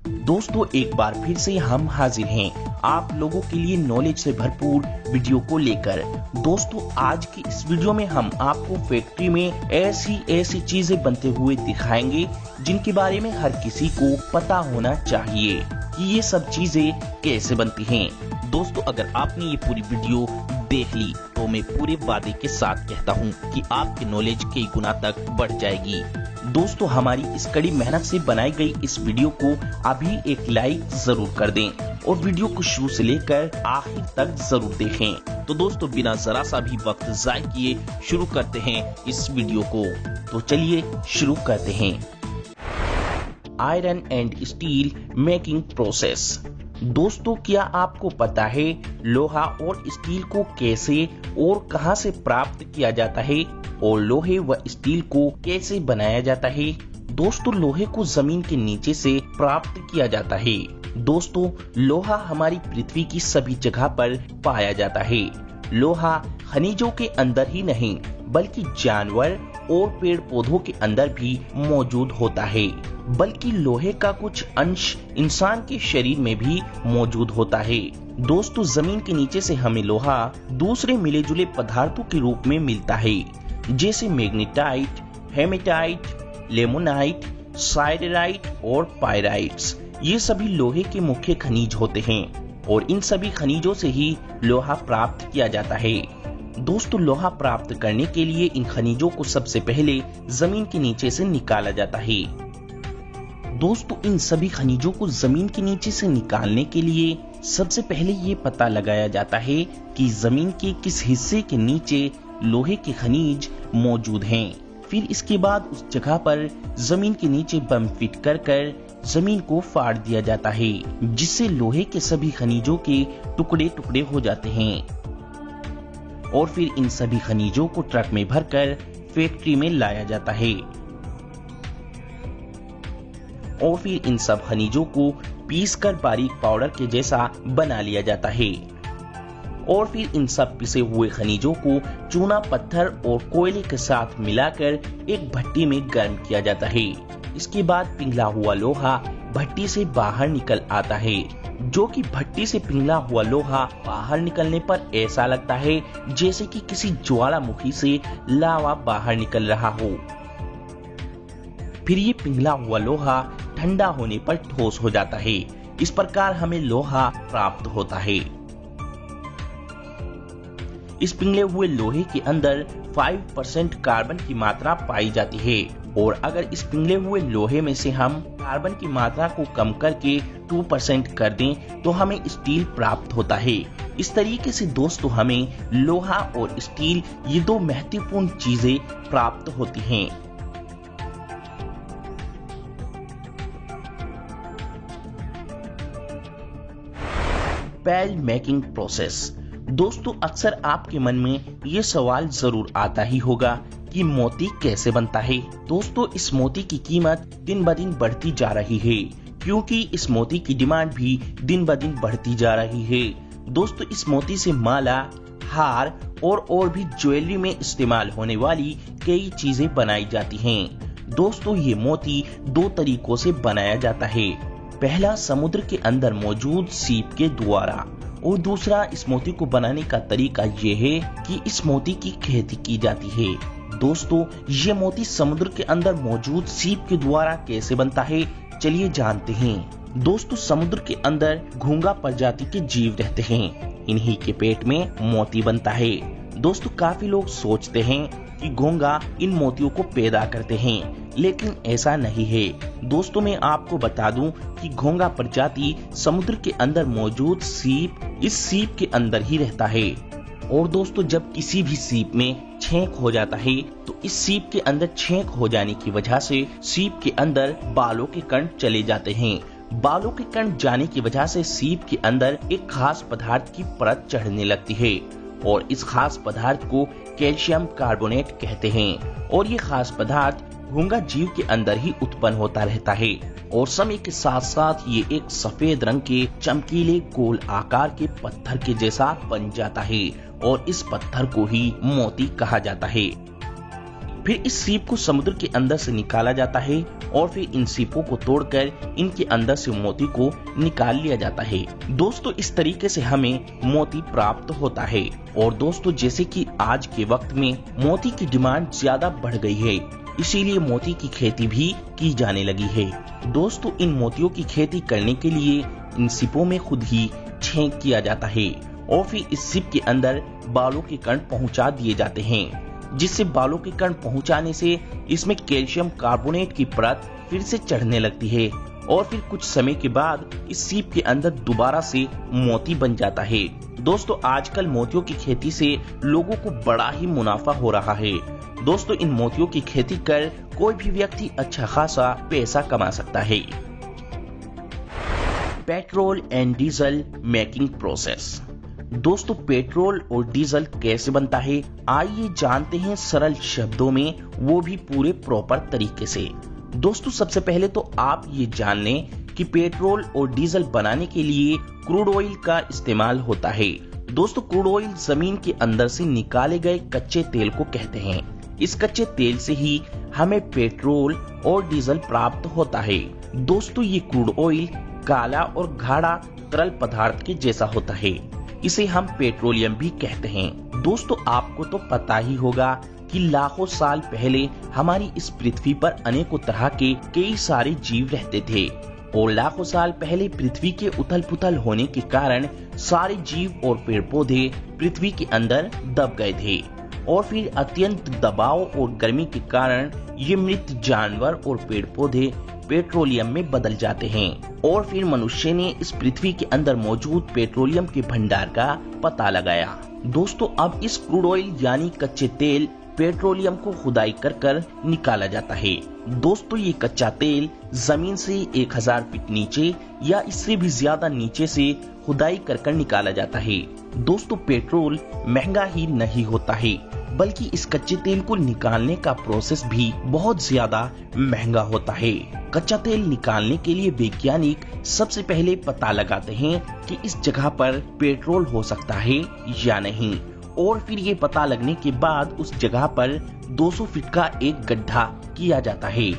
दोस्तों एक बार फिर से हम हाजिर हैं आप लोगों के लिए नॉलेज से भरपूर वीडियो को लेकर। दोस्तों आज की इस वीडियो में हम आपको फैक्ट्री में ऐसी चीजें बनते हुए दिखाएंगे जिनके बारे में हर किसी को पता होना चाहिए कि ये सब चीजें कैसे बनती हैं। दोस्तों अगर आपने ये पूरी वीडियो देख ली तो मैं पूरे वादे के साथ कहता हूँ कि आपकी नॉलेज कई गुना तक बढ़ जाएगी। दोस्तों हमारी इस कड़ी मेहनत से बनाई गई इस वीडियो को अभी एक लाइक जरूर कर दें और वीडियो को शुरू से लेकर आखिर तक जरूर देखें। तो दोस्तों बिना जरा सा भी वक्त जाय किए शुरू करते हैं इस वीडियो को। तो चलिए शुरू करते हैं। Iron and steel making process. दोस्तों क्या आपको पता है लोहा और स्टील को कैसे और कहां से प्राप्त किया जाता है और लोहे व स्टील को कैसे बनाया जाता है? दोस्तों लोहे को जमीन के नीचे से प्राप्त किया जाता है। दोस्तों लोहा हमारी पृथ्वी की सभी जगह पर पाया जाता है। लोहा खनिजों के अंदर ही नहीं बल्कि जानवर और पेड़ पौधों के अंदर भी मौजूद होता है, बल्कि लोहे का कुछ अंश इंसान के शरीर में भी मौजूद होता है। दोस्तों जमीन के नीचे से हमें लोहा दूसरे मिले जुले पदार्थों के रूप में मिलता है, जैसे मैग्नेटाइट, हेमेटाइट, लेमोनाइट, साइडराइट और पायराइट्स। ये सभी लोहे के मुख्य खनिज होते हैं और इन सभी खनिजों से ही लोहा प्राप्त किया जाता है। दोस्तों लोहा प्राप्त करने के लिए इन खनिजों को सबसे पहले जमीन के नीचे से निकाला जाता है। दोस्तों इन सभी खनिजों को जमीन के नीचे से निकालने के लिए सबसे पहले ये पता लगाया जाता है कि जमीन के किस हिस्से के नीचे लोहे के खनिज मौजूद हैं। फिर इसके बाद उस जगह पर जमीन के नीचे बम फिट कर जमीन को फाड़ दिया जाता है, जिससे लोहे के सभी खनिजों के टुकड़े टुकड़े हो जाते हैं और फिर इन सभी खनिजों को ट्रक में भरकर फैक्ट्री में लाया जाता है और फिर इन सब खनिजों को पीसकर बारीक पाउडर के जैसा बना लिया जाता है और फिर इन सब पिसे हुए खनिजों को चूना पत्थर और कोयले के साथ मिलाकर एक भट्टी में गर्म किया जाता है। इसके बाद पिघला हुआ लोहा भट्टी से बाहर निकल आता है, जो कि भट्टी से पिघला हुआ लोहा बाहर निकलने पर ऐसा लगता है जैसे कि किसी ज्वालामुखी से लावा बाहर निकल रहा हो। फिर ये पिघला हुआ लोहा ठंडा होने पर ठोस हो जाता है। इस प्रकार हमें लोहा प्राप्त होता है। इस पिघले हुए लोहे के अंदर 5% कार्बन की मात्रा पाई जाती है और अगर इस पिघले हुए लोहे में से हम कार्बन की मात्रा को कम करके 2% कर दें तो हमें स्टील प्राप्त होता है। इस तरीके से दोस्तों हमें लोहा और स्टील ये दो महत्वपूर्ण चीजें प्राप्त होती हैं। पेल मेकिंग प्रोसेस। दोस्तों अक्सर आपके मन में ये सवाल जरूर आता ही होगा कि मोती कैसे बनता है। दोस्तों इस मोती की कीमत दिन ब दिन बढ़ती जा रही है, क्योंकि इस मोती की डिमांड भी दिन ब दिन बढ़ती जा रही है। दोस्तों इस मोती से माला, हार और भी ज्वेलरी में इस्तेमाल होने वाली कई चीजें बनाई जाती हैं। दोस्तों ये मोती दो तरीकों से बनाया जाता है। पहला समुद्र के अंदर मौजूद सीप के द्वारा और दूसरा इस मोती को बनाने का तरीका ये है कि इस मोती की खेती की जाती है। दोस्तों ये मोती समुद्र के अंदर मौजूद सीप के द्वारा कैसे बनता है चलिए जानते हैं। दोस्तों समुद्र के अंदर घोंगा प्रजाति के जीव रहते हैं, इन्हीं के पेट में मोती बनता है। दोस्तों काफी लोग सोचते हैं कि घोंगा इन मोतियों को पैदा करते हैं, लेकिन ऐसा नहीं है। दोस्तों मैं आपको बता दूं कि घोंगा प्रजाति समुद्र के अंदर मौजूद सीप इस सीप के अंदर ही रहता है और दोस्तों जब किसी भी सीप में छेंक हो जाता है तो इस सीप के अंदर छेंक हो जाने की वजह से सीप के अंदर बालों के कण चले जाते हैं। बालों के कण जाने की वजह से सीप के अंदर एक खास पदार्थ की परत चढ़ने लगती है और इस खास पदार्थ को कैल्शियम कार्बोनेट कहते हैं और ये खास पदार्थ घोंगा जीव के अंदर ही उत्पन्न होता रहता है और समय के साथ साथ ये एक सफेद रंग के चमकीले गोल आकार के पत्थर के जैसा बन जाता है और इस पत्थर को ही मोती कहा जाता है। फिर इस सीप को समुद्र के अंदर से निकाला जाता है और फिर इन सीपों को तोड़कर इनके अंदर से मोती को निकाल लिया जाता है। दोस्तों इस तरीके से हमें मोती प्राप्त होता है। और दोस्तों जैसे कि आज के वक्त में मोती की डिमांड ज्यादा बढ़ गई है, इसीलिए मोती की खेती भी की जाने लगी है। दोस्तों इन मोतियों की खेती करने के लिए इन सीपों में खुद ही छेद किया जाता है और फिर इस सीप के अंदर बालों के कण पहुंचा दिए जाते हैं, जिससे बालों के कण पहुंचाने से इसमें कैल्शियम कार्बोनेट की परत फिर से चढ़ने लगती है और फिर कुछ समय के बाद इस सीप के अंदर दोबारा से मोती बन जाता है। दोस्तों आजकल मोतियों की खेती से लोगों को बड़ा ही मुनाफा हो रहा है। दोस्तों इन मोतियों की खेती कर कोई भी व्यक्ति अच्छा खासा पैसा कमा सकता है। Petrol and diesel making process. दोस्तों पेट्रोल और डीजल कैसे बनता है, आइए जानते हैं सरल शब्दों में, वो भी पूरे प्रॉपर तरीके से। दोस्तों सबसे पहले तो आप ये जान लें कि पेट्रोल और डीजल बनाने के लिए क्रूड ऑयल का इस्तेमाल होता है। दोस्तों क्रूड ऑयल जमीन के अंदर से निकाले गए कच्चे तेल को कहते हैं। इस कच्चे तेल से ही हमें पेट्रोल और डीजल प्राप्त होता है। दोस्तों ये क्रूड ऑयल काला और गाढ़ा तरल पदार्थ के जैसा होता है, इसे हम पेट्रोलियम भी कहते हैं। दोस्तों आपको तो पता ही होगा कि लाखों साल पहले हमारी इस पृथ्वी पर अनेकों तरह के कई सारे जीव रहते थे और लाखों साल पहले पृथ्वी के उथल पुथल होने के कारण सारे जीव और पेड़ पौधे पृथ्वी के अंदर दब गए थे और फिर अत्यंत दबाव और गर्मी के कारण ये मृत जानवर और पेड़ पौधे पेट्रोलियम में बदल जाते हैं और फिर मनुष्य ने इस पृथ्वी के अंदर मौजूद पेट्रोलियम के भंडार का पता लगाया। दोस्तों अब इस क्रूड ऑयल यानी कच्चे तेल पेट्रोलियम को खुदाई कर कर निकाला जाता है। दोस्तों ये कच्चा तेल जमीन से 1000 फीट नीचे या इससे भी ज्यादा नीचे से खुदाई कर कर निकाला जाता है। दोस्तों पेट्रोल महंगा ही नहीं होता है, बल्कि इस कच्चे तेल को निकालने का प्रोसेस भी बहुत ज्यादा महंगा होता है। कच्चा तेल निकालने के लिए वैज्ञानिक सबसे पहले पता लगाते हैं कि इस जगह पर पेट्रोल हो सकता है या नहीं, और फिर ये पता लगने के बाद उस जगह पर 200 फीट का एक गड्ढा किया जाता है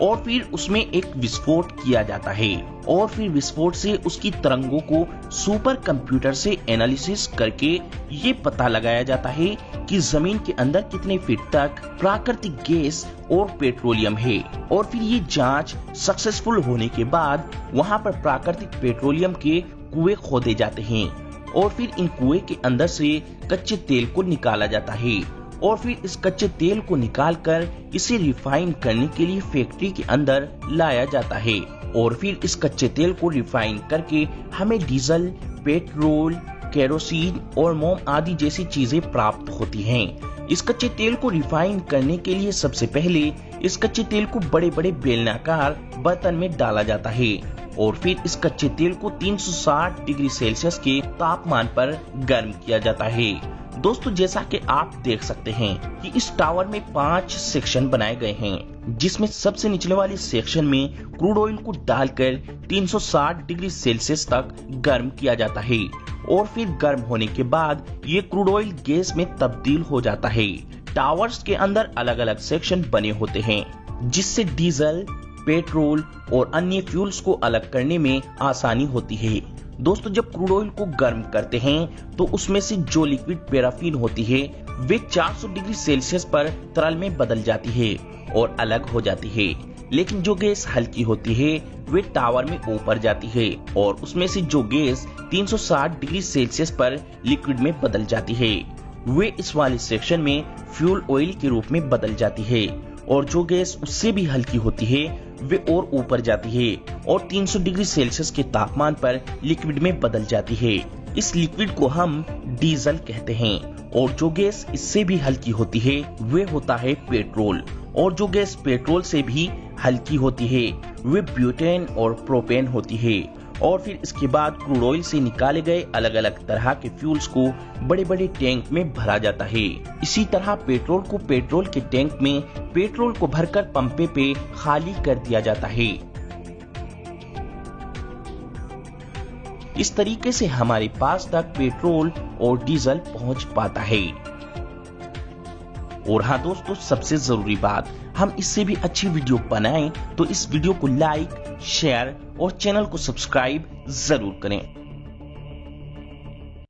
और फिर उसमें एक विस्फोट किया जाता है और फिर विस्फोट से उसकी तरंगों को सुपर कंप्यूटर से एनालिसिस करके ये पता लगाया जाता है कि जमीन के अंदर कितने फीट तक प्राकृतिक गैस और पेट्रोलियम है। और फिर ये जांच सक्सेसफुल होने के बाद वहां पर प्राकृतिक पेट्रोलियम के कुएं खोदे जाते हैं और फिर इन कुएं के अंदर से कच्चे तेल को निकाला जाता है और फिर इस कच्चे तेल को निकालकर इसे रिफाइन करने के लिए फैक्ट्री के अंदर लाया जाता है और फिर इस कच्चे तेल को रिफाइन करके हमें डीजल, पेट्रोल, केरोसिन और मोम आदि जैसी चीजें प्राप्त होती हैं। इस कच्चे तेल को रिफाइन करने के लिए सबसे पहले इस कच्चे तेल को बड़े बड़े बेलनाकार बर्तन में डाला जाता है और फिर इस कच्चे तेल को 360 डिग्री सेल्सियस के तापमान पर गर्म किया जाता है। दोस्तों जैसा कि आप देख सकते हैं कि इस टावर में 5 सेक्शन बनाए गए हैं, जिसमें सबसे निचले वाले सेक्शन में क्रूड ऑयल को डालकर 360 डिग्री सेल्सियस तक गर्म किया जाता है और फिर गर्म होने के बाद ये क्रूड ऑयल गैस में तब्दील हो जाता है। टावर्स के अंदर अलग अलग सेक्शन बने होते हैं, जिससे डीजल, पेट्रोल और अन्य फ्यूल्स को अलग करने में आसानी होती है। दोस्तों जब क्रूड ऑयल को गर्म करते हैं तो उसमें से जो लिक्विड पैराफिन होती है वे 400 डिग्री सेल्सियस पर तरल में बदल जाती है और अलग हो जाती है, लेकिन जो गैस हल्की होती है वे टावर में ऊपर जाती है और उसमें से जो गैस 360 डिग्री सेल्सियस पर लिक्विड में बदल जाती है वे इस वाले सेक्शन में फ्यूल ऑयल के रूप में बदल जाती है और जो गैस उससे भी हल्की होती है वे और ऊपर जाती है और 300 डिग्री सेल्सियस के तापमान पर लिक्विड में बदल जाती है। इस लिक्विड को हम डीजल कहते हैं और जो गैस इससे भी हल्की होती है वे होता है पेट्रोल और जो गैस पेट्रोल से भी हल्की होती है वे ब्यूटेन और प्रोपेन होती है और फिर इसके बाद क्रूड ऑयल से निकाले गए अलग अलग तरह के फ्यूल्स को बड़े बड़े टैंक में भरा जाता है। इसी तरह पेट्रोल को पेट्रोल के टैंक में पेट्रोल को भरकर पंपे पे खाली कर दिया जाता है। इस तरीके से हमारे पास तक पेट्रोल और डीजल पहुंच पाता है। और हाँ दोस्तों, सबसे जरूरी बात, हम इससे भी अच्छी वीडियो बनाएं तो इस वीडियो को लाइक, शेयर और चैनल को सब्सक्राइब जरूर करें।